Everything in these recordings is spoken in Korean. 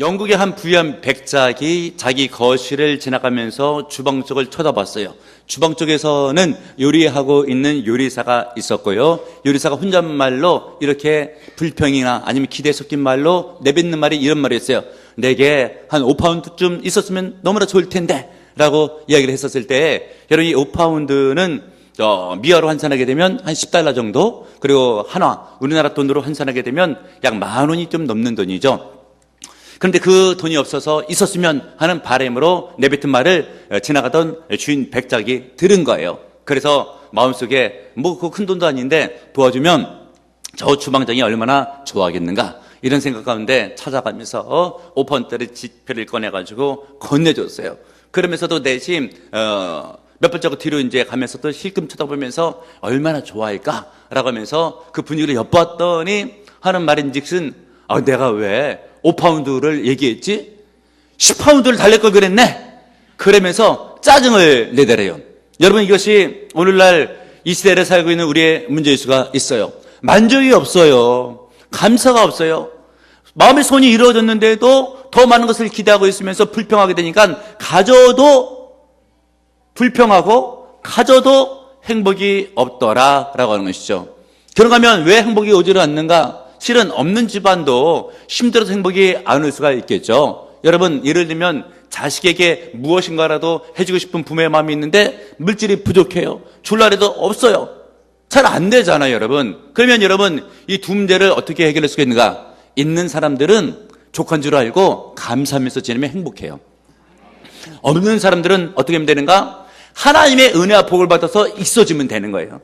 영국의 한 부유한 백작이 자기 거실을 지나가면서 주방 쪽을 쳐다봤어요. 주방 쪽에서는 요리하고 있는 요리사가 있었고요. 요리사가 혼잣말로 이렇게 불평이나 아니면 기대에 섞인 말로 내뱉는 말이 이런 말이었어요. 내게 한 5파운드쯤 있었으면 너무나 좋을 텐데 라고 이야기를 했었을 때, 여러분 이 5파운드는 미화로 환산하게 되면 한 10달러 정도, 그리고 한화, 우리나라 돈으로 환산하게 되면 약 10,000원이 좀 넘는 돈이죠. 그런데 그 돈이 없어서 있었으면 하는 바람으로 내뱉은 말을 지나가던 주인 백작이 들은 거예요. 그래서 마음속에 뭐 그 큰 돈도 아닌데 도와주면 저 주방장이 얼마나 좋아하겠는가, 이런 생각 가운데 찾아가면서 5파운드짜리 지폐를 꺼내가지고 건네줬어요. 그러면서도 내심 몇 발자국 뒤로 이제 가면서도 실금 쳐다보면서 얼마나 좋아할까라고 하면서 그 분위기를 엿봤더니 하는 말인즉슨 내가 왜 5파운드를 얘기했지? 10파운드를 달랠 걸 그랬네? 그러면서 짜증을 내더래요. 여러분, 이것이 오늘날 이 시대를 살고 있는 우리의 문제일 수가 있어요. 만족이 없어요. 감사가 없어요. 마음의 손이 이루어졌는데도 더 많은 것을 기대하고 있으면서 불평하게 되니까 가져도 불평하고 가져도 행복이 없더라라고 하는 것이죠. 그런가 하면 왜 행복이 오지를 않는가? 실은 없는 집안도 힘들어서 행복이 안 올 수가 있겠죠. 여러분, 예를 들면 자식에게 무엇인가라도 해주고 싶은 부모의 마음이 있는데 물질이 부족해요. 줄라 해도 없어요. 잘 안 되잖아요, 여러분. 그러면 여러분, 이 두 문제를 어떻게 해결할 수가 있는가? 있는 사람들은 족한 줄 알고 감사하면서 지내면 행복해요. 없는 사람들은 어떻게 하면 되는가? 하나님의 은혜와 복을 받아서 있어지면 되는 거예요.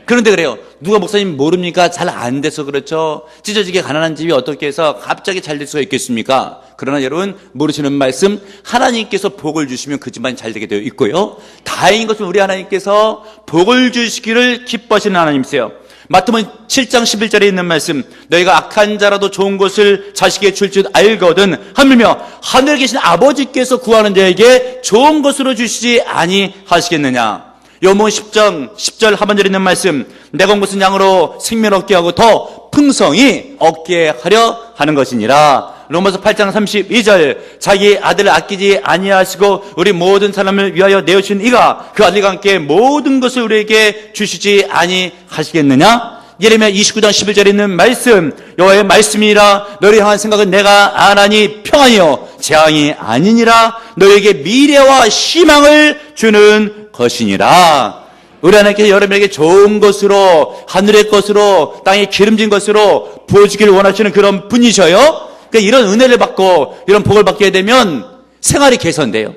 그런데 그래요. 누가 목사님 모릅니까? 잘 안 돼서 그렇죠. 찢어지게 가난한 집이 어떻게 해서 갑자기 잘 될 수가 있겠습니까? 그러나 여러분, 모르시는 말씀, 하나님께서 복을 주시면 그 집안이 잘 되게 되어 있고요. 다행인 것은 우리 하나님께서 복을 주시기를 기뻐하시는 하나님이세요. 마태복음 7장 11절에 있는 말씀, 너희가 악한 자라도 좋은 것을 자식에게 줄 줄 알거든 하물며 하늘에 계신 아버지께서 구하는 자에게 좋은 것으로 주시지 아니하시겠느냐. 요한복음 10장 10절 하반절에 있는 말씀, 내가 온 것은 양으로 생명 얻게 하고 더 풍성히 얻게 하려 하는 것이니라. 로마서 8장 32절, 자기 아들을 아끼지 아니하시고 우리 모든 사람을 위하여 내어주신 이가 그 아들과 함께 모든 것을 우리에게 주시지 아니하시겠느냐. 예레미야 29장 11절에 있는 말씀, 여호와의 말씀이라. 너를 향한 생각은 내가 아나니 평안이요 재앙이 아니니라. 너에게 미래와 희망을 주는 것이니라. 우리 하나님께서 여러분에게 좋은 것으로, 하늘의 것으로, 땅에 기름진 것으로 부어주기를 원하시는 그런 분이셔요. 그러니까 이런 은혜를 받고 이런 복을 받게 되면 생활이 개선돼요.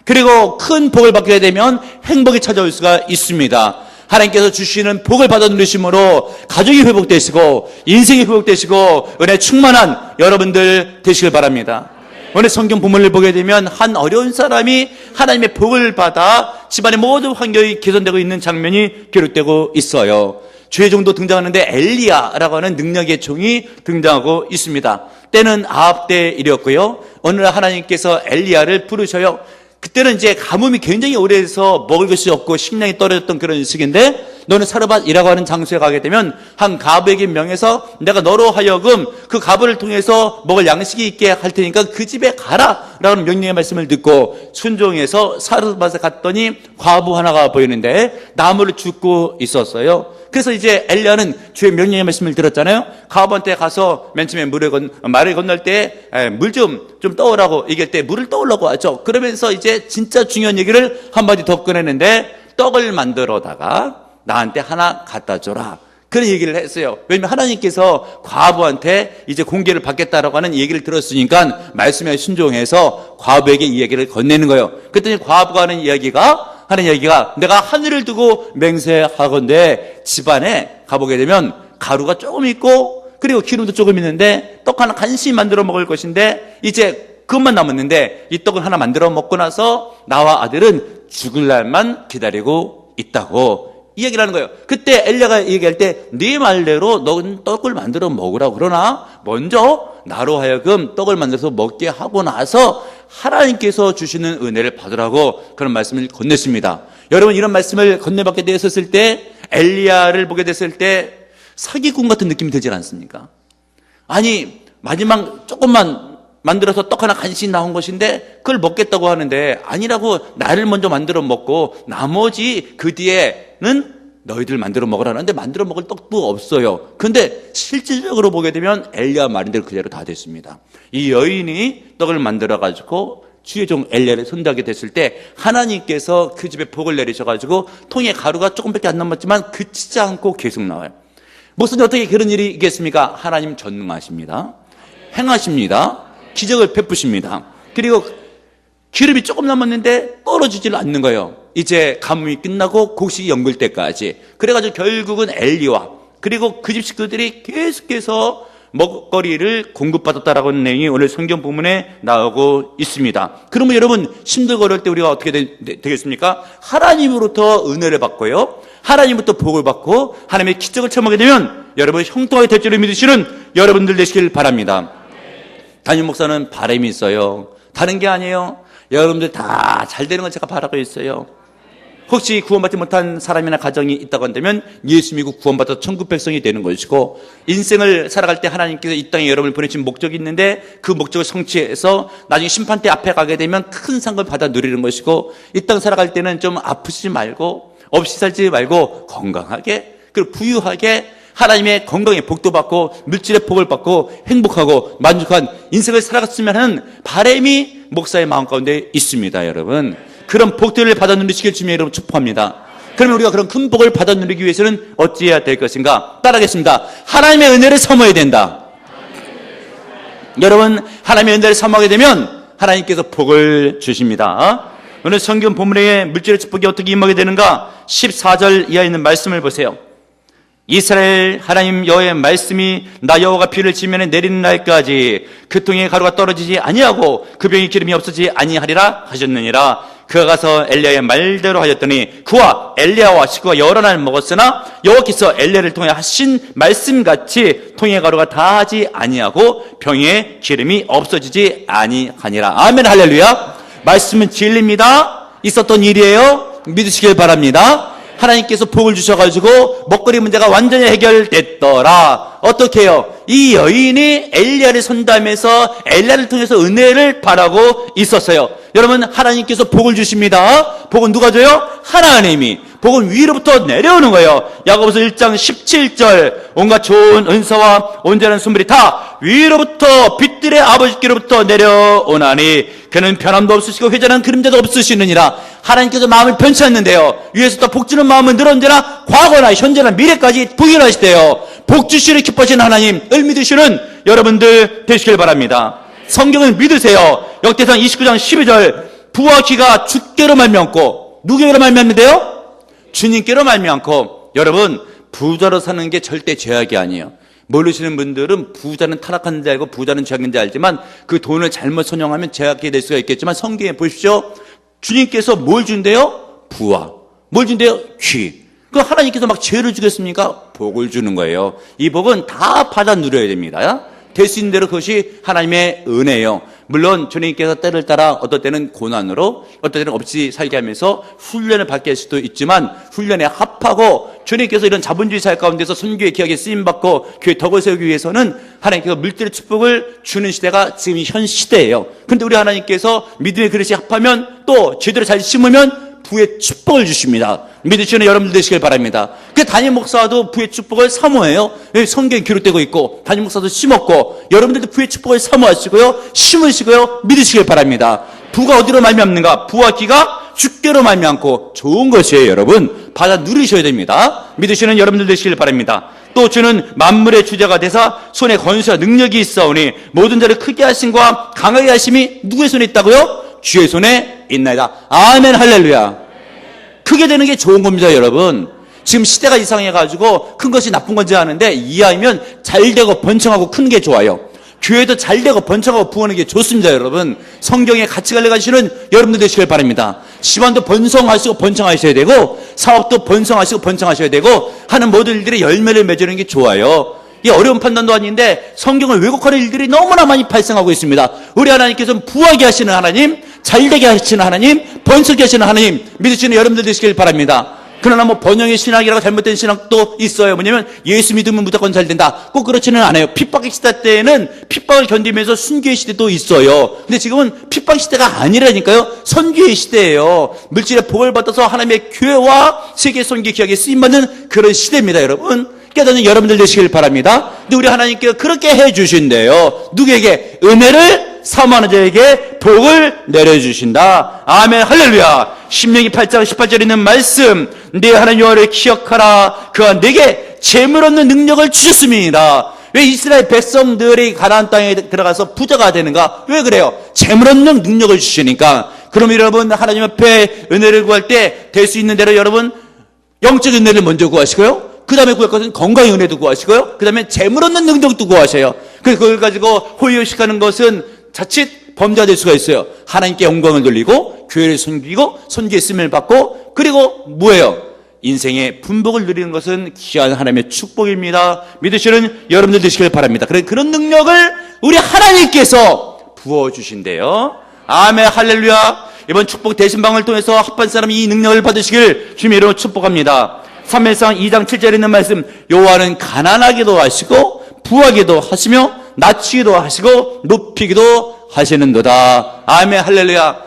그리고 큰 복을 받게 되면 행복이 찾아올 수가 있습니다. 하나님께서 주시는 복을 받아 누리심으로 가족이 회복되시고 인생이 회복되시고 은혜 충만한 여러분들 되시길 바랍니다. 오늘 성경 본문을 보게 되면 한 어려운 사람이 하나님의 복을 받아 집안의 모든 환경이 개선되고 있는 장면이 기록되고 있어요. 주의 종도 등장하는데 엘리야라고 하는 능력의 종이 등장하고 있습니다. 때는 아합 때 일이었고요. 어느 날 하나님께서 엘리야를 부르셔요. 그때는 이제 가뭄이 굉장히 오래돼서 먹을 것이 없고 식량이 떨어졌던 그런 시기인데, 너는 사르밧이라고 하는 장소에 가게 되면 한 과부에게 명해서 내가 너로 하여금 그 과부를 통해서 먹을 양식이 있게 할 테니까 그 집에 가라 라는 명령의 말씀을 듣고 순종해서 사르밧에 갔더니 과부 하나가 보이는데 나무를 줍고 있었어요. 그래서 이제 엘리야는 주의 명령의 말씀을 들었잖아요. 과부한테 가서 맨 처음에 말을 건널 때 물 좀 떠오라고 얘기할 때 물을 떠오려고 하죠. 그러면서 이제 진짜 중요한 얘기를 한마디 더 꺼내는데, 떡을 만들어다가 나한테 하나 갖다 줘라, 그런 얘기를 했어요. 왜냐하면 하나님께서 과부한테 이제 공개를 받겠다라고 하는 얘기를 들었으니까 말씀에 순종해서 과부에게 이 얘기를 건네는 거예요. 그랬더니 과부가 하는 이야기가 내가 하늘을 두고 맹세하건대 집안에 가보게 되면 가루가 조금 있고 그리고 기름도 조금 있는데 떡 하나 간신히 만들어 먹을 것인데 이제 그것만 남았는데 이 떡을 하나 만들어 먹고 나서 나와 아들은 죽을 날만 기다리고 있다고 이 얘기를 하는 거예요. 그때 엘리야가 얘기할 때 네 말대로 넌 떡을 만들어 먹으라고, 그러나 먼저 나로 하여금 떡을 만들어서 먹게 하고 나서 하나님께서 주시는 은혜를 받으라고 그런 말씀을 건넸습니다. 여러분, 이런 말씀을 건네받게 되었을 때, 엘리야를 보게 됐을 때 사기꾼 같은 느낌이 들지 않습니까? 아니, 마지막 조금만 만들어서 떡 하나 간신히 나온 것인데 그걸 먹겠다고 하는데 아니라고 나를 먼저 만들어 먹고 나머지 그 뒤에는 너희들 만들어 먹으라는데 만들어 먹을 떡도 없어요. 근데 실질적으로 보게 되면 엘리야 말인 대로 그대로 다 됐습니다. 이 여인이 떡을 만들어 가지고 주의 종 엘리야를 손대하게 됐을 때 하나님께서 그 집에 복을 내리셔가지고 통에 가루가 조금밖에 안 남았지만 그치지 않고 계속 나와요. 목사님 어떻게 그런 일이 있겠습니까? 하나님 전능하십니다. 행하십니다. 기적을 베푸십니다. 그리고 기름이 조금 남았는데 떨어지질 않는 거예요. 이제 가뭄이 끝나고 곡식이 연글 때까지. 그래가지고 결국은 엘리와 그리고 그 집 식구들이 계속해서 먹거리를 공급받았다라고 하는 내용이 오늘 성경 본문에 나오고 있습니다. 그러면 여러분 힘들고 어려울 때 우리가 어떻게 되겠습니까? 하나님으로부터 은혜를 받고요. 하나님부터 복을 받고 하나님의 기적을 체험하게 되면 여러분 형통하게 될 줄을 믿으시는 여러분들 되시길 바랍니다. 담임 목사는 바람이 있어요. 다른 게 아니에요. 여러분들 다 잘 되는 걸 제가 바라고 있어요. 혹시 구원받지 못한 사람이나 가정이 있다고 한다면 예수 믿고 구원받아서 천국 백성이 되는 것이고, 인생을 살아갈 때 하나님께서 이 땅에 여러분을 보내신 목적이 있는데 그 목적을 성취해서 나중에 심판대 앞에 가게 되면 큰 상을 받아 누리는 것이고, 이 땅 살아갈 때는 좀 아프지 말고 없이 살지 말고 건강하게 그리고 부유하게 하나님의 건강에 복도 받고 물질의 복을 받고 행복하고 만족한 인생을 살아갔으면 하는 바람이 목사의 마음 가운데 있습니다. 여러분 그런 복들을 받아 누리시길 주님의 이름으로 축복합니다. 그러면 우리가 그런 큰 복을 받아 누리기 위해서는 어찌해야 될 것인가? 따라하겠습니다. 하나님의 은혜를 사모해야 된다. 여러분 하나님의 은혜를 사모하게 되면 하나님께서 복을 주십니다. 오늘 성경 본문의 물질의 축복이 어떻게 임하게 되는가? 14절 이하에 있는 말씀을 보세요. 이스라엘 하나님 여호와의 말씀이 나 여호와가 비를 지면에 내리는 날까지 그 통에 가루가 떨어지지 아니하고 그 병에 기름이 없어지지 아니하리라 하셨느니라. 그가 가서 엘리야의 말대로 하였더니 그와 엘리야와 식구가 여러 날 먹었으나 여호와께서 엘리야를 통해 하신 말씀같이 통에 가루가 다하지 아니하고 병에 기름이 없어지지 아니하니라. 아멘 할렐루야. 말씀은 진리입니다. 있었던 일이에요. 믿으시길 바랍니다. 하나님께서 복을 주셔가지고 먹거리 문제가 완전히 해결됐더라. 어떻게 해요? 이 여인이 엘리야를 선담해서 엘리야를 통해서 은혜를 바라고 있었어요. 여러분 하나님께서 복을 주십니다. 복은 누가 줘요? 하나님이. 복은 위로부터 내려오는 거예요. 야고보서 1장 17절 온갖 좋은 은사와 온전한 선물이 다 위로부터 빛들의 아버지께로부터 내려오나니 그는 변함도 없으시고 회전한 그림자도 없으시느니라. 하나님께서 마음을 변치않는데요 위에서부터 복 주는 마음은 늘 언제나 과거나 현재나 미래까지 부인하시대요. 복 주시를 기뻐하시는 하나님을 믿으시는 여러분들 되시길 바랍니다. 성경을 믿으세요. 역대상 29장 12절 부와 귀가 주께로 말미암고 누구에게로 말미암는데요? 주님께로 말미암고. 여러분 부자로 사는 게 절대 죄악이 아니에요. 모르시는 분들은 부자는 타락하는 줄 알고 부자는 죄악인 줄 알지만 그 돈을 잘못 선용하면 죄악이 될 수가 있겠지만 성경에 보십시오. 주님께서 뭘 준대요? 부와. 뭘 준대요? 귀. 그 하나님께서 막 죄를 주겠습니까? 복을 주는 거예요. 이 복은 다 받아 누려야 됩니다. 될 수 있는 대로 그것이 하나님의 은혜예요. 물론 주님께서 때를 따라 어떨 때는 고난으로 어떨 때는 없이 살게 하면서 훈련을 받게 할 수도 있지만 훈련에 합하고 주님께서 이런 자본주의 사회 가운데서 선교의 기약에 쓰임받고 교회 덕을 세우기 위해서는 하나님께서 물질의 축복을 주는 시대가 지금 현 시대예요. 그런데 우리 하나님께서 믿음의 그릇이 합하면 또 제대로 잘 심으면 부의 축복을 주십니다. 믿으시는 여러분들 되시길 바랍니다. 그 담임 목사도 부의 축복을 사모해요. 성경에 기록되고 있고 담임 목사도 심었고 여러분들도 부의 축복을 사모하시고요 심으시고요 믿으시길 바랍니다. 부가 어디로 말미암는가? 부와 귀가 주께로 말미암고 좋은 것이에요. 여러분 받아 누리셔야 됩니다. 믿으시는 여러분들 되시길 바랍니다. 또 주는 만물의 주자가 되사 손에 권세와 능력이 있사오니 모든 자를 크게 하심과 강하게 하심이 누구의 손에 있다고요? 주의 손에 있나이다. 아멘 할렐루야. 크게 되는 게 좋은 겁니다. 여러분 지금 시대가 이상해가지고 큰 것이 나쁜 건지 아는데 이해하면 잘 되고 번창하고 큰 게 좋아요. 교회도 잘 되고 번창하고 부하는 게 좋습니다. 여러분 성경에 같이 갈래가시는 여러분들 되시길 바랍니다. 집안도 번성하시고 번창하셔야 되고 사업도 번성하시고 번창하셔야 되고 하는 모든 일들이 열매를 맺는 게 좋아요. 이 어려운 판단도 아닌데 성경을 왜곡하는 일들이 너무나 많이 발생하고 있습니다. 우리 하나님께서는 부하게 하시는 하나님, 잘되게 하시는 하나님, 번성하게 하시는 하나님 믿으시는 여러분들 되시길 바랍니다. 그러나 뭐 번영의 신학이라고 잘못된 신학도 있어요. 뭐냐면 예수 믿으면 무조건 잘 된다. 꼭 그렇지는 않아요. 핍박의 시대 때에는 핍박을 견디면서 순교의 시대도 있어요. 근데 지금은 핍박 시대가 아니라니까요. 선교의 시대예요. 물질의 복을 받아서 하나님의 교회와 세계 선교 기약에 쓰임받는 그런 시대입니다, 여러분. 깨닫는 여러분들 되시길 바랍니다. 근데 우리 하나님께서 그렇게 해주신대요. 누구에게? 은혜를 사모하는 자에게 복을 내려주신다. 아멘, 할렐루야. 신명기 8장 18절에 있는 말씀, 내 하나님 여호와를 기억하라. 그가 내게 재물 얻는 능력을 주셨습니다. 왜 이스라엘 백성들이 가나안 땅에 들어가서 부자가 되는가? 왜 그래요? 재물 얻는 능력을 주시니까. 그럼 여러분, 하나님 앞에 은혜를 구할 때 될 수 있는 대로 여러분 영적 은혜를 먼저 구하시고요, 그 다음에 구할 것은 건강의 은혜도 구하시고요, 그 다음에 재물 얻는 능력도 구하셔요. 그래서 그걸 가지고 호의호식하는 것은 자칫 범죄가 될 수가 있어요. 하나님께 영광을 돌리고 교회를 섬기고 선교의 쓰임을 받고, 그리고 뭐예요? 인생의 분복을 누리는 것은 귀한 하나님의 축복입니다. 믿으시는 여러분들 되시길 바랍니다. 그런 능력을 우리 하나님께서 부어주신대요. 아멘, 할렐루야. 이번 축복 대신방을 통해서 합한 사람이 이 능력을 받으시길 주님의 이름으로 축복합니다. 사무엘상 2장 7절에 있는 말씀, 여호와는 가난하게도 하시고 부하게도 하시며 낮추기도 하시고 높이기도 하시는도다. 아멘, 할렐루야.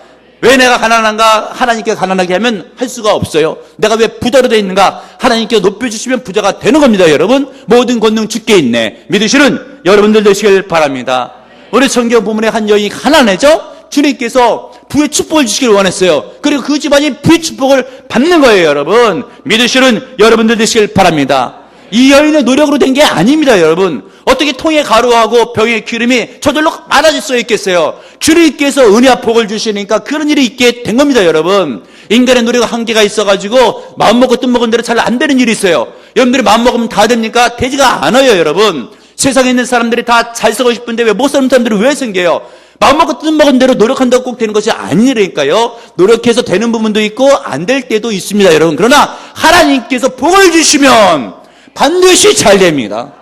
왜 내가 가난한가? 하나님께 가난하게 하면 할 수가 없어요. 내가 왜 부자로 되어 있는가? 하나님께 높여주시면 부자가 되는 겁니다, 여러분. 모든 권능 주께 있네. 믿으시는 여러분들 되시길 바랍니다. 우리 성경 부문의 한 여인이 가난해져 주님께서 부의 축복을 주시길 원했어요. 그리고 그 집안이 부의 축복을 받는 거예요, 여러분. 믿으시는 여러분들 되시길 바랍니다. 이 여인의 노력으로 된 게 아닙니다, 여러분. 어떻게 통에 가루하고 병에 기름이 저절로 많아질 수 있겠어요? 주님께서 은혜와 복을 주시니까 그런 일이 있게 된 겁니다, 여러분. 인간의 노력과 한계가 있어가지고 마음먹고 뜻먹은 대로 잘 안 되는 일이 있어요. 여러분들이 마음먹으면 다 됩니까? 되지가 않아요, 여러분. 세상에 있는 사람들이 다 잘 살고 싶은데 왜 못 사는 사람들이 왜 생겨요? 마음먹고 뜻먹은 대로 노력한다고 꼭 되는 것이 아니라니까요. 노력해서 되는 부분도 있고 안 될 때도 있습니다, 여러분. 그러나 하나님께서 복을 주시면 반드시 잘 됩니다.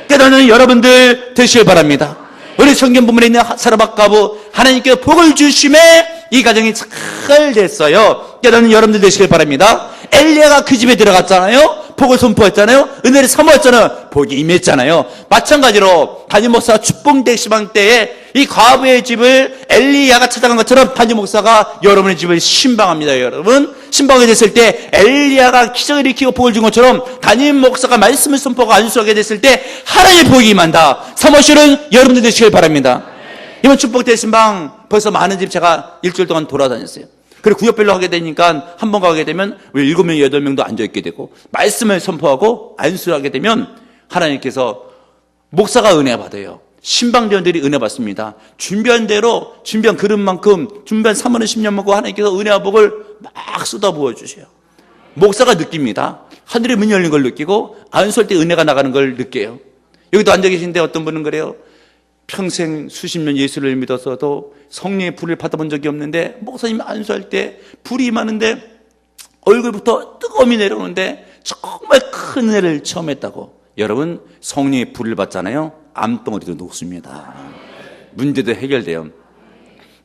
깨닫는 여러분들 되시길 바랍니다. 우리 성경 부문에 있는 사르밧 과부, 하나님께서 복을 주심에 이 가정이 잘 됐어요. 깨닫는 여러분들 되시길 바랍니다. 엘리야가 그 집에 들어갔잖아요. 복을 선포했잖아요. 은혜를 사모했잖아요. 복이 임했잖아요. 마찬가지로 담임 목사가 축복 대시방 때에 이 과부의 집을 엘리야가 찾아간 것처럼 담임 목사가 여러분의 집을 신방합니다, 여러분. 신방이 됐을 때 엘리야가 기적을 일으키고 복을 준 것처럼 담임 목사가 말씀을 선포하고 안수하게 됐을 때 하나님의 복이 임한다. 사모실은 여러분들 되시길 바랍니다. 이번 축복 대신방 벌써 많은 집 제가 일주일 동안 돌아다녔어요. 그리고 구역별로 하게 되니까 한 번 가게 되면 7명, 8명도 앉아있게 되고, 말씀을 선포하고 안수하게 되면 하나님께서 목사가 은혜 받아요. 신방대원들이 은혜 받습니다. 준비한 대로, 준비한 그릇만큼, 준비한 3년, 10년 먹고 하나님께서 은혜와 복을 막 쏟아부어 주세요. 목사가 느낍니다. 하늘의 문이 열린 걸 느끼고 안수할 때 은혜가 나가는 걸 느껴요. 여기도 앉아 계신데 어떤 분은 그래요. 평생 수십 년 예수를 믿어서도 성령의 불을 받아본 적이 없는데 목사님 안수할 때 불이 임하는데 얼굴부터 뜨거움이 내려오는데 정말 큰 은혜를 처음 했다고. 여러분, 성령의 불을 받잖아요. 암덩어리도 녹습니다. 문제도 해결돼요.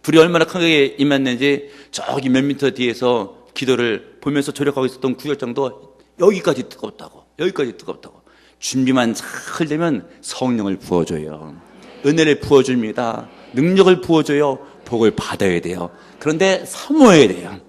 불이 얼마나 크게 임했는지 저기 몇 미터 뒤에서 기도를 보면서 조력하고 있었던 구역장도 여기까지 뜨겁다고, 여기까지 뜨겁다고. 준비만 잘 되면 성령을 부어줘요. 은혜를 부어줍니다. 능력을 부어줘요. 복을 받아야 돼요. 그런데 사모해야 돼요.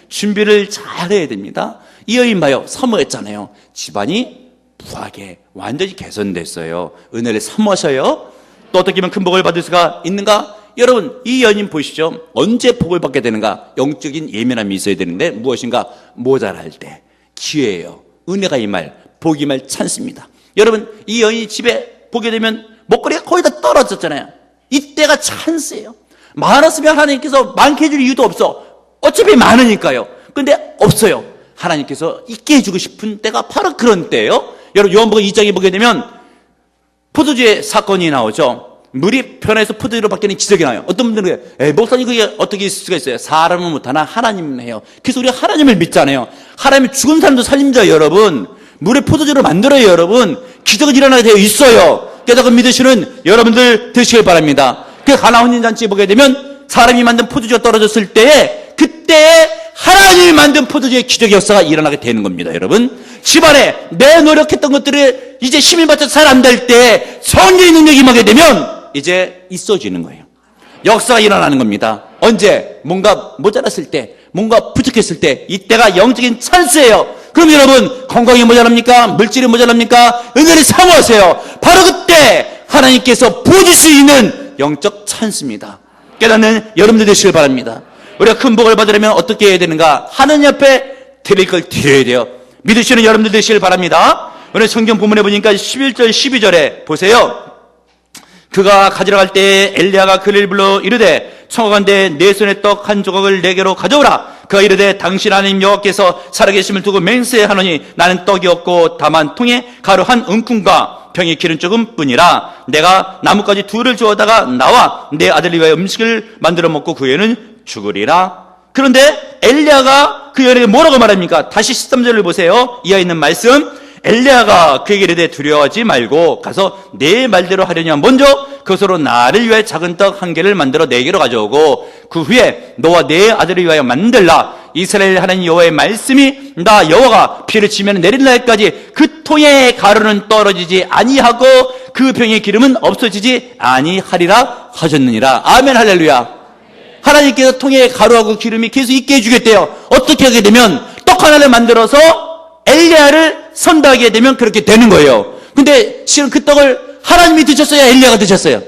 준비를 잘해야 됩니다. 이 여인 봐요. 사모했잖아요. 집안이 부하게 완전히 개선됐어요. 은혜를 사모하셔요. 또 어떻게 하면 큰 복을 받을 수가 있는가? 여러분, 이 여인 보시죠. 언제 복을 받게 되는가? 영적인 예민함이 있어야 되는데 무엇인가? 모자랄 때. 기회예요. 은혜가 임할, 복이 임할 찬스입니다. 여러분, 이 여인이 집에 보게 되면 먹거리가 거의 다 떨어졌잖아요. 이때가 찬스예요. 많았으면 하나님께서 많게 해줄 이유도 없어. 어차피 많으니까요. 근데 없어요. 하나님께서 있게 해주고 싶은 때가 바로 그런 때예요. 여러분, 요한복음 2장에 보게 되면 포도주의 사건이 나오죠. 물이 변해서 포도주로 바뀌는 기적이 나와요. 어떤 분들은 그래요. 목사님, 그게 어떻게 있을 수가 있어요? 사람은 못하나 하나님은 해요. 그래서 우리가 하나님을 믿잖아요. 하나님이 죽은 사람도 살립니다, 여러분. 물에 포도주를 만들어요, 여러분. 기적은 일어나게 되어 있어요. 깨닫고 믿으시는 여러분들 되시길 바랍니다. 그 가나 혼인잔치에 보게 되면 사람이 만든 포도주가 떨어졌을 때에 그때에 하나님이 만든 포도주의 기적의 역사가 일어나게 되는 겁니다. 여러분, 집안에 내 노력했던 것들이 이제 힘이 받쳐서 잘 안 될 때 성령의 능력이 임하게 되면 이제 있어지는 거예요. 역사가 일어나는 겁니다. 언제? 뭔가 모자랐을 때, 뭔가 부족했을 때, 이때가 영적인 찬스예요. 그럼 여러분, 건강이 모자랍니까? 물질이 모자랍니까? 은혜를 사모하세요. 바로 그때 하나님께서 부어줄 수 있는 영적 찬스입니다. 깨닫는 여러분들 되시길 바랍니다. 우리가 큰 복을 받으려면 어떻게 해야 되는가? 하나님 앞에 드릴 걸 드려야 돼요. 믿으시는 여러분들 되시길 바랍니다. 오늘 성경 본문에 보니까 11절 12절에 보세요. 그가 가지러 갈 때 엘리야가 그를 불러 이르되 청하건대 내 손에 떡 한 조각을 내게로 가져오라. 그가 이르되 당신 하나님 여호와께서 살아계심을 두고 맹세하노니 나는 떡이 없고 다만 통에 가루 한 움큼과 병에 기름 조금 뿐이라. 내가 나뭇가지 둘을 주워다가 나와 내 아들을 위하여 음식을 만들어 먹고 그 후에는 죽으리라. 그런데 엘리야가 그 여인에게 뭐라고 말합니까? 다시 13절을 보세요. 이하에 있는 말씀. 엘리야가 그에게 이르되 두려워하지 말고 가서 내 말대로 하려냐. 먼저 그것으로 나를 위하여 작은 떡 한 개를 만들어 내게로 가져오고 그 후에 너와 내 아들을 위하여 만들라. 이스라엘 하나님 여호와의 말씀이 나 여호와가 비를 치면 내릴 날까지 그 통의 가루는 떨어지지 아니하고 그 병의 기름은 없어지지 아니하리라 하셨느니라. 아멘 할렐루야. 하나님께서 통에 가루하고 기름이 계속 있게 해주겠대요. 어떻게 하게 되면 떡 하나를 만들어서 엘리야를 선다하게 되면 그렇게 되는 거예요. 근데 지금 그 떡을 하나님이 드셨어요? 엘리야가 드셨어요?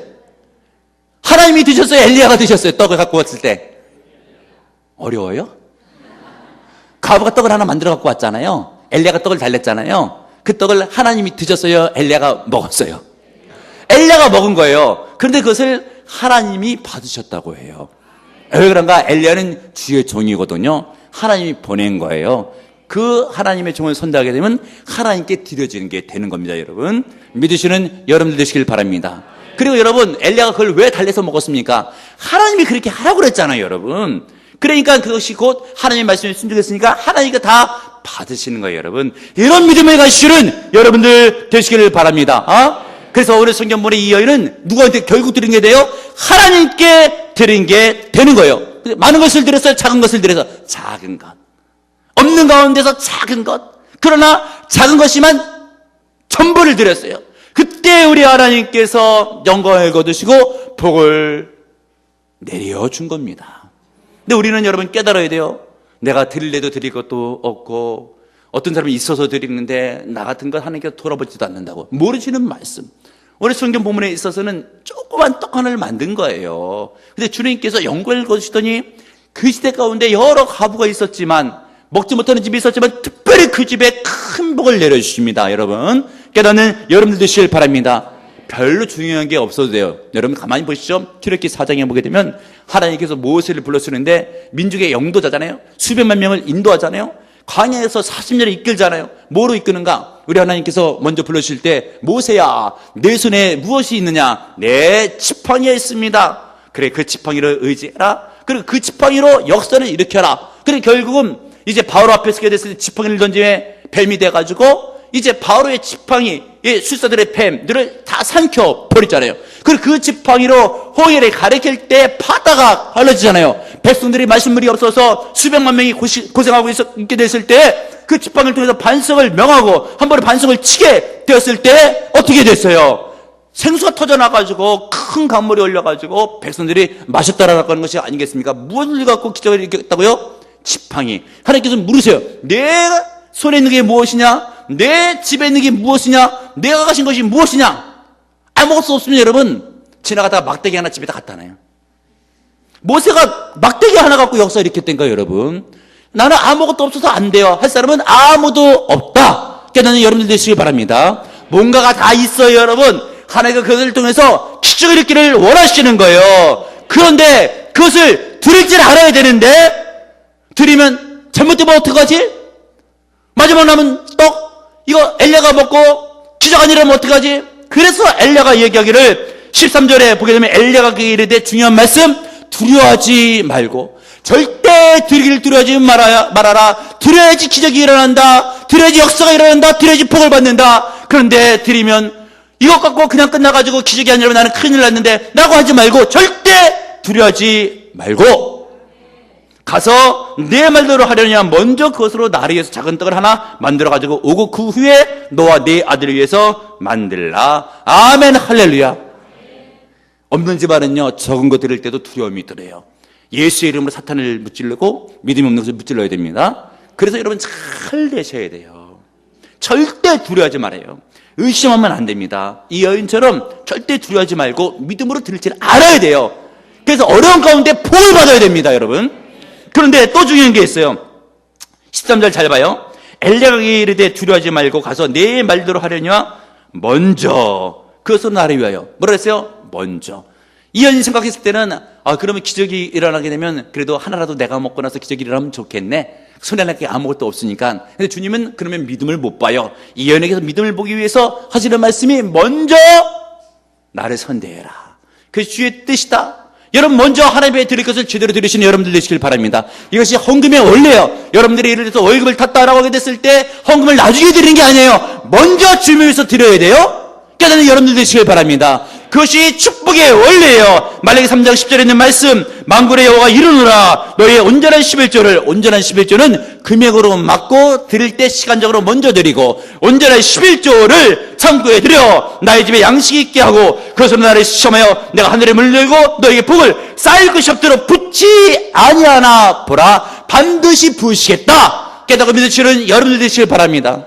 하나님이 드셨어요? 엘리야가 드셨어요? 떡을 갖고 왔을 때. 어려워요? 가부가 떡을 하나 만들어 갖고 왔잖아요. 엘리야가 떡을 달랬잖아요. 그 떡을 하나님이 드셨어요? 엘리야가 먹었어요? 엘리야가 먹은 거예요. 그런데 그것을 하나님이 받으셨다고 해요. 왜 그런가? 엘리야는 주의 종이거든요. 하나님이 보낸 거예요. 그 하나님의 종을 선다하게 되면 하나님께 드려지는 게 되는 겁니다. 여러분, 믿으시는 여러분들 되시길 바랍니다. 그리고 여러분, 엘리야가 그걸 왜 달래서 먹었습니까? 하나님이 그렇게 하라고 그랬잖아요. 여러분, 그러니까 그것이 곧 하나님의 말씀에 순종했으니까 하나님이 다 받으시는 거예요. 여러분, 이런 믿음을 가지시는 여러분들 되시길 바랍니다. 그래서 오늘 성경본의 이 여인은 누구한테 결국 드린 게 돼요? 하나님께 드린 게 되는 거예요. 많은 것을 드렸어요? 작은 것을 드려서? 작은 것. 없는 가운데서 작은 것. 그러나 작은 것이만 전부를 드렸어요. 그때 우리 하나님께서 영광을 거두시고 복을 내려준 겁니다. 근데 우리는 여러분 깨달아야 돼요. 내가 드릴래도 드릴 것도 없고 어떤 사람이 있어서 드리는데 나 같은 것 하나님께서 돌아보지도 않는다고 모르시는 말씀. 오늘 성경 본문에 있어서는 조그만 떡 하나를 만든 거예요. 근데 주님께서 영광을 거두시더니 그 시대 가운데 여러 가부가 있었지만 먹지 못하는 집이 있었지만 특별히 그 집에 큰 복을 내려주십니다. 여러분, 깨닫는 여러분들 되시길 바랍니다. 별로 중요한 게 없어도 돼요. 여러분 가만히 보시죠. 출애굽기 4장에 보게 되면 하나님께서 모세를 불러쓰는데 민족의 영도자잖아요. 수백만 명을 인도하잖아요. 광야에서 40년을 이끌잖아요. 뭐로 이끄는가? 우리 하나님께서 먼저 불러주실 때 모세야 내 손에 무엇이 있느냐? 내 지팡이에 있습니다. 그래, 그 지팡이를 의지해라. 그리고 그 지팡이로 역사를 일으켜라. 그래, 결국은 이제 바로 앞에 서게 됐을 때 지팡이를 던지에 뱀이 돼가지고 이제 바로의 지팡이, 술사들의 뱀들을 다 삼켜 버리잖아요. 그리고 그 지팡이로 홍해를 가리킬 때 바다가 갈라지잖아요. 백성들이 마실 물이 없어서 수백만 명이 고생하고 있게 됐을 때 그 지팡이를 통해서 반석을 명하고 한 번에 반석을 치게 되었을 때 어떻게 됐어요? 생수가 터져나가지고 큰 강물이 올려가지고 백성들이 마셨다라고 하는 것이 아니겠습니까? 무엇을 갖고 기적을 일으켰다고요? 지팡이. 하나님께서 물으세요. 내 손에 있는 게 무엇이냐? 내 집에 있는 게 무엇이냐? 내가 가신 것이 무엇이냐? 아무것도 없으면 여러분 지나가다가 막대기 하나 집에다 갖다 놔요. 모세가 막대기 하나 갖고 역사 일으켰다니까요. 여러분, 나는 아무것도 없어서 안 돼요 할 사람은 아무도 없다. 깨닫는 여러분들 되시기 바랍니다. 뭔가가 다 있어요. 여러분, 하나님과 그것을 통해서 기적을 일으키기를 원하시는 거예요. 그런데 그것을 드릴 줄 알아야 되는데 드리면 잘못되면 어떡하지? 마지막 남은 떡 이거 엘리야가 먹고 기적 안 일어나면 어떡하지? 그래서 엘리야가 얘기하기를 13절에 보게 되면 엘리야가 그에게 이르되 중요한 말씀, 두려워하지 말고 절대 드리기를 두려워하지 말아라. 드려야지 기적이 일어난다. 드려야지 역사가 일어난다. 드려야지 복을 받는다. 그런데 드리면 이것 갖고 그냥 끝나가지고 기적이 안 일어나면 나는 큰일 났는데 라고 하지 말고 절대 두려워하지 말고 가서 내 말대로 하려냐 먼저 그것으로 나를 위해서 작은 떡을 하나 만들어 가지고 오고 그 후에 너와 네 아들을 위해서 만들라. 아멘. 할렐루야. 없는 집안은요 적은 거 드릴 때도 두려움이 들어요. 예수의 이름으로 사탄을 무찌르고 믿음이 없는 것을 무찔러야 됩니다. 그래서 여러분 잘 내셔야 돼요. 절대 두려워하지 말아요. 의심하면 안 됩니다. 이 여인처럼 절대 두려워하지 말고 믿음으로 드릴 줄 알아야 돼요. 그래서 어려운 가운데 복을 받아야 됩니다, 여러분. 그런데 또 중요한 게 있어요. 13절 잘 봐요. 엘리야가 이르되 두려워하지 말고 가서 내 말대로 하려니와 먼저 그것으로 나를 위하여 뭐라 했어요? 먼저. 이 여인이 생각했을 때는 그러면 기적이 일어나게 되면 그래도 하나라도 내가 먹고 나서 기적이 일어나면 좋겠네. 손에 날 게 아무것도 없으니까. 근데 주님은 그러면 믿음을 못 봐요. 이 여인에게서 믿음을 보기 위해서 하시는 말씀이 먼저 나를 선대해라. 그것이 주의 뜻이다. 여러분 먼저 하나님의 드릴 것을 제대로 드리시는 여러분들 되시길 바랍니다. 이것이 헌금의 원리예요. 여러분들이 예를 들어서 월급을 탔다라고 하게 됐을 때 헌금을 나중에 드리는 게 아니에요. 먼저 주님을 위해서 드려야 돼요. 깨닫는 여러분들 되시길 바랍니다. 그것이 축복의 원리예요. 말라기 3장 10절에 있는 말씀, 만군의 여호와가 이르노라 너희의 온전한 11조는 금액으로 막고 드릴 때 시간적으로 먼저 드리고 온전한 11조를 창고에 드려 나의 집에 양식이 있게 하고 그것으로 나를 시험하여 내가 하늘에 문을 열고 너에게 복을 쌓일 것이 없도록 붓지 아니하나 보라. 반드시 부으시겠다. 깨닫고 믿으시는 여러분들 되시길 바랍니다.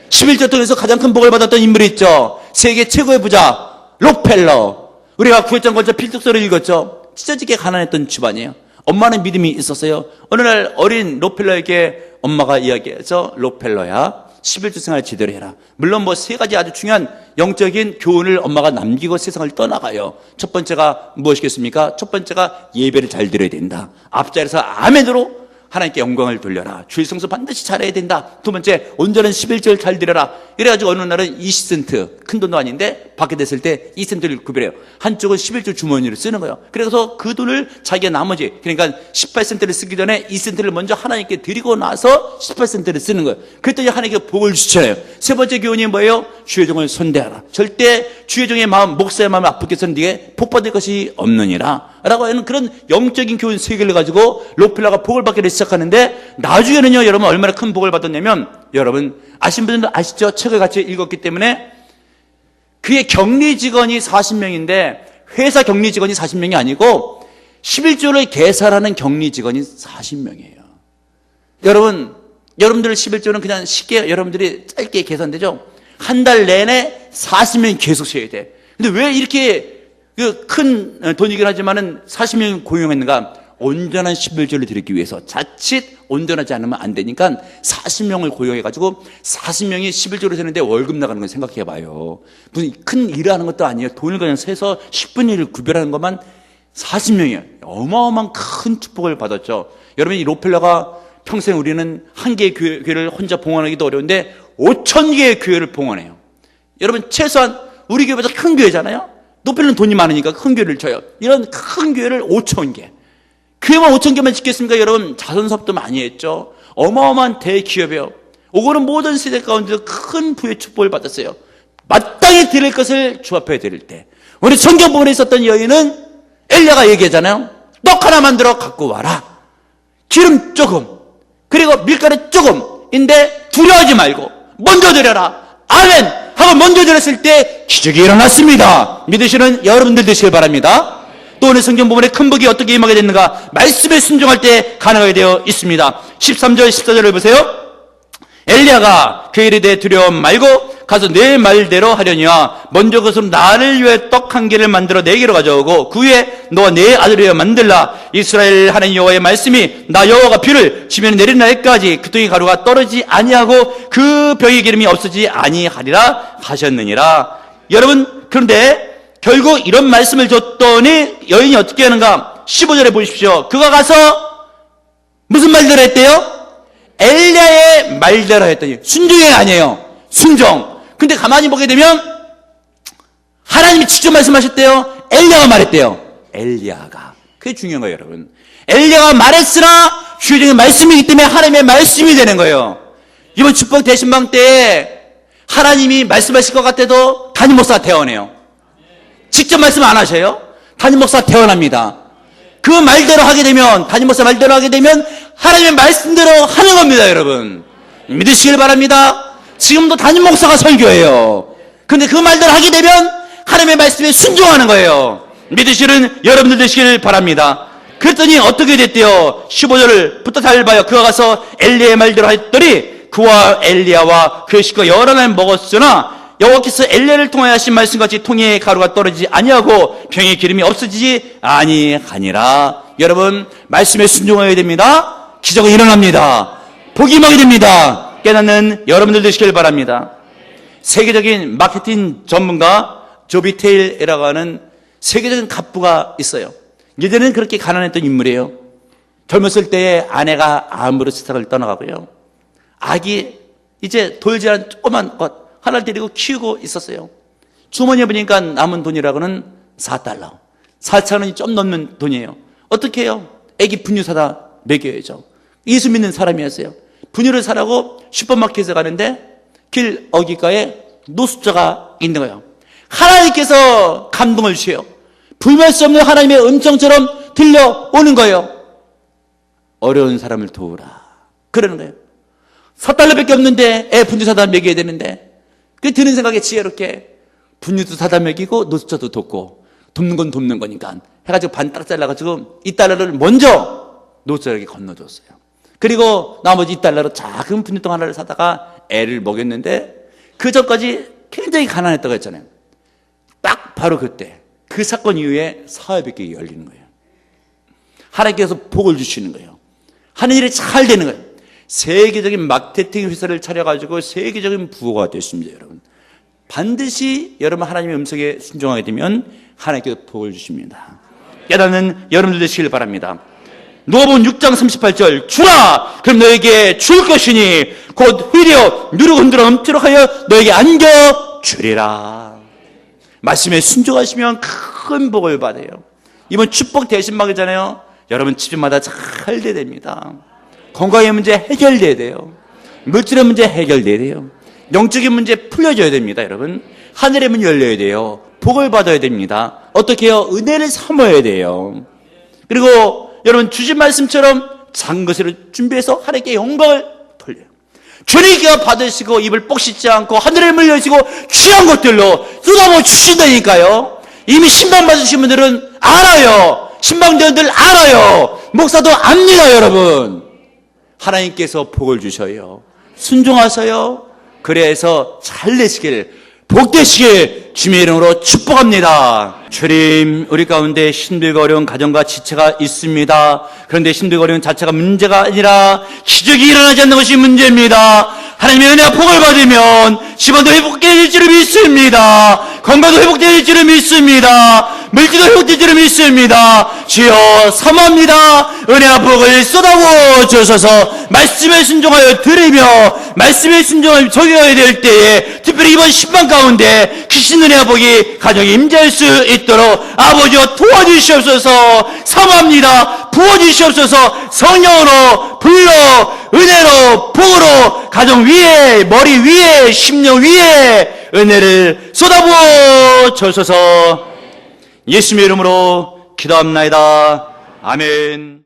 11조 통해서 가장 큰 복을 받았던 인물이 있죠. 세계 최고의 부자 록펠러. 우리가 구획장 권자 필독서를 읽었죠. 찢어지게 가난했던 집안이에요. 엄마는 믿음이 있었어요. 어느 날 어린 록펠러에게 엄마가 이야기해서 록펠러야 11조 생활 제대로 해라. 물론 뭐 세 가지 아주 중요한 영적인 교훈을 엄마가 남기고 세상을 떠나가요. 첫 번째가 무엇이겠습니까? 첫 번째가 예배를 잘 드려야 된다. 앞자리에서 아멘으로 하나님께 영광을 돌려라. 주일 성수 반드시 잘해야 된다. 두 번째, 온전한 11조를 잘 드려라. 이래가지고 어느 날은 20센트, 큰 돈도 아닌데 받게 됐을 때 2센트를 구별해요. 한쪽은 11조 주머니를 쓰는 거예요. 그래서 그 돈을 자기가 나머지, 그러니까 18센트를 쓰기 전에 2센트를 먼저 하나님께 드리고 나서 18센트를 쓰는 거예요. 그랬더니 하나님께 복을 주시잖아요. 세 번째 교훈이 뭐예요? 주의 종을 선대하라. 절대 주의 종의 마음, 목사의 마음을 아프게 해서는 네게 복 받을 것이 없느니라. 라고 하는 그런 영적인 교훈 세 개를 가지고 록펠러가 복을 받기를 시작하는데 나중에는요, 여러분 얼마나 큰 복을 받았냐면 여러분 아신 분들도 아시죠? 책을 같이 읽었기 때문에 그의 격리 직원이 40명인데 회사 격리 직원이 40명이 아니고 11조를 계산하는 격리 직원이 40명이에요. 여러분들 11조는 그냥 쉽게 여러분들이 짧게 계산되죠? 한 달 내내 40명이 계속 쉬어야 돼. 근데 왜 이렇게 큰 돈이긴 하지만은 40명이 고용했는가? 온전한 11조를 드리기 위해서 자칫 온전하지 않으면 안 되니까 40명을 고용해가지고 40명이 11조를 세는데 월급 나가는 건 생각해봐요. 무슨 큰 일을 하는 것도 아니에요. 돈을 그냥 세서 10분의 1을 구별하는 것만 40명이에요. 어마어마한 큰 축복을 받았죠. 여러분 이 록펠러가 평생 우리는 한 개의 교회를 혼자 봉헌하기도 어려운데 5,000개의 교회를 봉헌해요. 여러분 최소한 우리 교회보다 큰 교회잖아요. 록펠러는 돈이 많으니까 큰 교회를 쳐요. 이런 큰 교회를 5,000개. 교회만 5,000개만 짓겠습니까? 여러분 자선사업도 많이 했죠. 어마어마한 대기업이에요. 오고는 모든 세대 가운데도 큰 부의 축복을 받았어요. 마땅히 드릴 것을 주 앞에 드릴 때 우리 성경 부분에 있었던 여인은 엘리야가 얘기하잖아요. 떡 하나 만들어 갖고 와라. 기름 조금 그리고 밀가루 조금인데 두려워하지 말고 먼저 드려라. 아멘 하고 먼저 드렸을 때 기적이 일어났습니다. 믿으시는 여러분들 되시길 바랍니다. 또 오늘 성경 부분에 큰 복이 어떻게 임하게 됐는가? 말씀에 순종할 때 가능하게 되어 있습니다. 13절 14절을 보세요. 엘리야가 그 일에 대해 두려움 말고 가서 내 말대로 하려니와 먼저 그것으로 나를 위해 떡 한 개를 만들어 내게로 가져오고 그 위에 너와 내 아들을 위해 만들라. 이스라엘 하나님 여호와의 말씀이 나 여호와가 비를 지면에 내린 날까지 그 통의 가루가 떨어지지 아니하고 그 병의 기름이 없어지지 아니하리라 하셨느니라. 여러분 그런데 결국 이런 말씀을 줬더니 여인이 어떻게 하는가? 15절에 보십시오. 그가 가서 무슨 말대로 했대요? 엘리야의 말대로 했더니 순종이 아니에요. 순종. 근데 가만히 보게 되면 하나님이 직접 말씀하셨대요. 엘리야가 말했대요. 엘리야가. 그게 중요한 거예요, 여러분. 엘리야가 말했으나 주의 종의 말씀이기 때문에 하나님의 말씀이 되는 거예요. 이번 축복 대신방 때 하나님이 말씀하실 것 같아도 담임 목사가 태어나요. 직접 말씀 안 하셔요? 담임 목사가 태어납니다. 그 말대로 하게 되면, 담임 목사 말대로 하게 되면 하나님의 말씀대로 하는 겁니다, 여러분. 믿으시길 바랍니다. 지금도 담임 목사가 설교해요. 근데 그 말대로 하게 되면 하나님의 말씀에 순종하는 거예요. 믿으시는 여러분들 되시길 바랍니다. 그랬더니 어떻게 됐대요? 15절부터 잘 봐요. 그가 가서 엘리야의 말대로 했더니 그와 엘리야와 그의 식구가 여러 날 먹었으나 여호와께서 엘리야를 통하여 하신 말씀같이 통에 가루가 떨어지지 아니하고 병에 기름이 없어지지 아니하니라. 여러분, 말씀에 순종해야 됩니다. 기적은 일어납니다. 복이 임하게 됩니다. 깨닫는 여러분들 되시길 바랍니다. 세계적인 마케팅 전문가 조비 테일이라고 하는 세계적인 갑부가 있어요. 예전에는 그렇게 가난했던 인물이에요. 젊었을 때에 아내가 암으로 세상을 떠나가고요. 아기 이제 돌지 않은 조그만 것 하나를 데리고 키우고 있었어요. 주머니에 보니까 남은 돈이라고는 4달러. 4,000원이 좀 넘는 돈이에요. 어떻게 해요? 아기 분유 사다 먹여야죠. 예수 믿는 사람이었어요. 분유를 사라고 슈퍼마켓에 가는데 길 어귀가에 노숙자가 있는 거예요. 하나님께서 감동을 주세요. 불멸 수 없는 하나님의 음성처럼 들려오는 거예요. 어려운 사람을 도우라. 그러는 거예요. 4달러밖에 없는데 애 분유 사다 먹여야 되는데 그 드는 생각에 지혜롭게 분유도 사다 먹이고 노숙자도 돕고 돕는 건 돕는 거니까 해가지고 반 딱 잘라가지고 2달러를 먼저 노숙자에게 건너줬어요. 그리고 나머지 2달러로 작은 분유통 하나를 사다가 애를 먹였는데 그 전까지 굉장히 가난했다고 했잖아요. 딱 바로 그때 그 사건 이후에 사회백격이 열리는 거예요. 하나님께서 복을 주시는 거예요. 하는 일이 잘 되는 거예요. 세계적인 마케팅 회사를 차려가지고 세계적인 부호가 됐습니다, 여러분. 반드시 여러분 하나님의 음성에 순종하게 되면 하나님께서 복을 주십니다. 깨닫는 여러분들 되시길 바랍니다. 누가복음 6장 38절 주라 그럼 너에게 줄 것이니 곧 휘려 누르고 흔들어 넘치도록 하여 너에게 안겨주리라. 말씀에 순종하시면 큰 복을 받아요. 이번 축복 대신막이잖아요. 여러분 집마다 잘 돼야 됩니다. 건강의 문제 해결돼야 돼요. 물질의 문제 해결돼야 돼요. 영적인 문제 풀려줘야 됩니다. 여러분 하늘의 문이 열려야 돼요. 복을 받아야 됩니다. 어떻게 해요? 은혜를 삼아야 돼요. 그리고 여러분 주신 말씀처럼 작은 것을 준비해서 하나님께 영광을 돌려요. 주님께서 받으시고 입을 뻑 씻지 않고 하늘을 물려주시고 귀한 것들로 쏟아부어 주신다니까요. 이미 신방 받으신 분들은 알아요. 신방대원들 알아요. 목사도 압니다. 여러분 하나님께서 복을 주셔요. 순종하셔요. 그래서 잘 되시길 복되시길 주님의 이름으로 축복합니다. 주님, 우리 가운데 힘들고 어려운 가정과 지체가 있습니다. 그런데 힘들고 어려운 자체가 문제가 아니라 기적이 일어나지 않는 것이 문제입니다. 하나님의 은혜와 복을 받으면 집안도 회복될 줄을 믿습니다. 건강도 회복될 줄을 믿습니다. 물질도 회복될 줄을 믿습니다. 주여 사모합니다. 은혜와 복을 쏟아부어 주셔서 말씀에 순종하여 들으며 말씀에 순종하여 적용해야 될 때에 특별히 이번 신방 가운데 귀신 은혜와 복이 가정에 임재할 수 있도록 아버지여 도와주시옵소서. 사모합니다. 부어주시옵소서. 성령으로 불러 은혜로 복으로 가정 위에 머리 위에 심령 위에 은혜를 쏟아부어 주셔서 예수님의 이름으로 기도합나이다. 아멘.